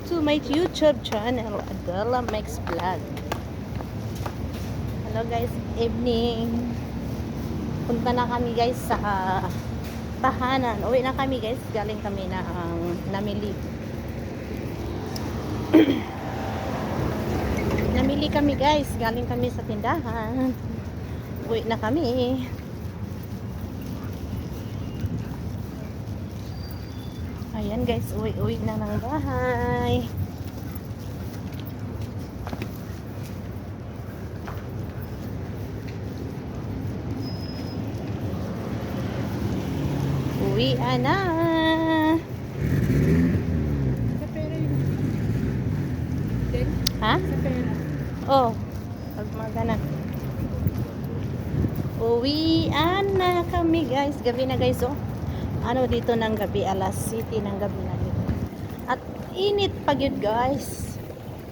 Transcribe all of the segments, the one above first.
to my YouTube channel, Adela Makes Vlog. Hello guys, evening. Punta na kami guys sa tahanan. Uwi na kami guys, galing kami na namili. Namili kami guys, galing kami sa tindahan. Uwi na kami. Ayan guys, uwi na ng bahay. Uwi na. Ha? Oh, pagmaga na. Uwi na kami guys. Gabi na guys oh. Ano dito ng gabi, alas 7 ng gabi na dito. At init pag yun guys.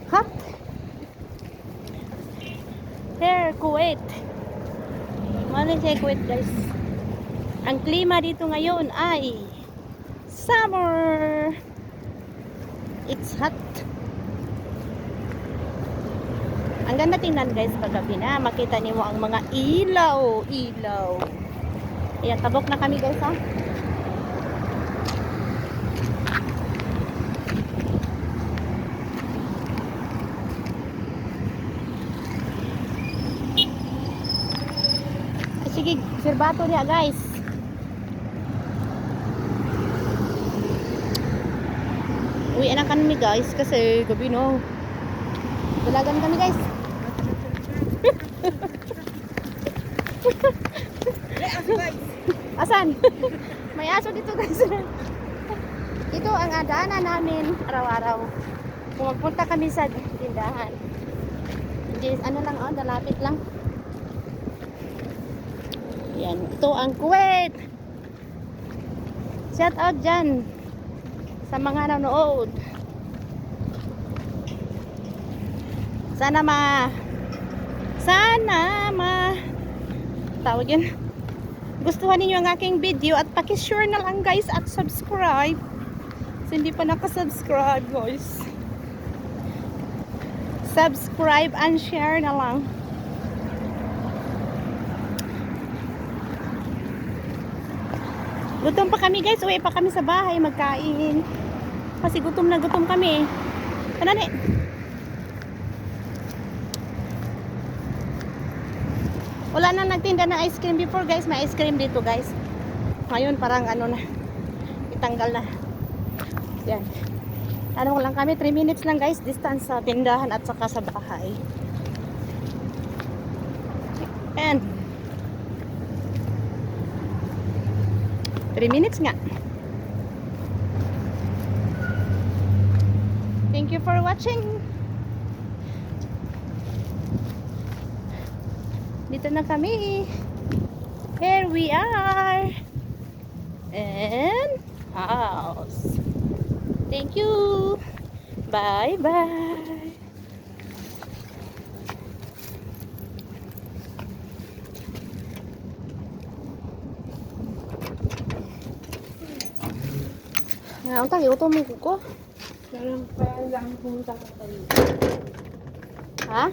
Hot. Here, Kuwait. Malaysia, Kuwait guys. Ang klima dito ngayon ay summer. It's hot. Ang ganda tingnan guys pag gabi na. Makita niyo ang mga ilaw. Ayan, tabok na kami guys ha. Sige, sirbato niya guys. Uwi na kami guys kasi gabi no. Dalagan kami guys. Asan? May aso dito guys. Ito ang adaanan namin araw-araw. Kung magpunta kami sa tindahan. Just, ano lang oh, dalapit lang. Yan, ito ang Kuwait. Shout out dyan sa mga nanonood. Sana tawag yun, gustuhan ninyo ang aking video at pakishare na lang guys at subscribe. So, hindi pa nakasubscribe guys. Subscribe and share na lang. Gutom pa kami guys, uwi pa kami sa bahay magkain. Kasi gutom na gutom kami. Ano ni? Wala na nagtinda ng ice cream before guys, may ice cream dito guys. Ngayon parang ano na, itanggal na. Yan. Ano lang kami, 3 minutes lang guys, distance sa tindahan at saka sa bahay. And 3 minutes nga. Thank you for watching. Dito na kami. Here we are. And house. Thank you. Bye bye. Ang tagi uto mo ko. Lang pumunta ka tayo. Ha?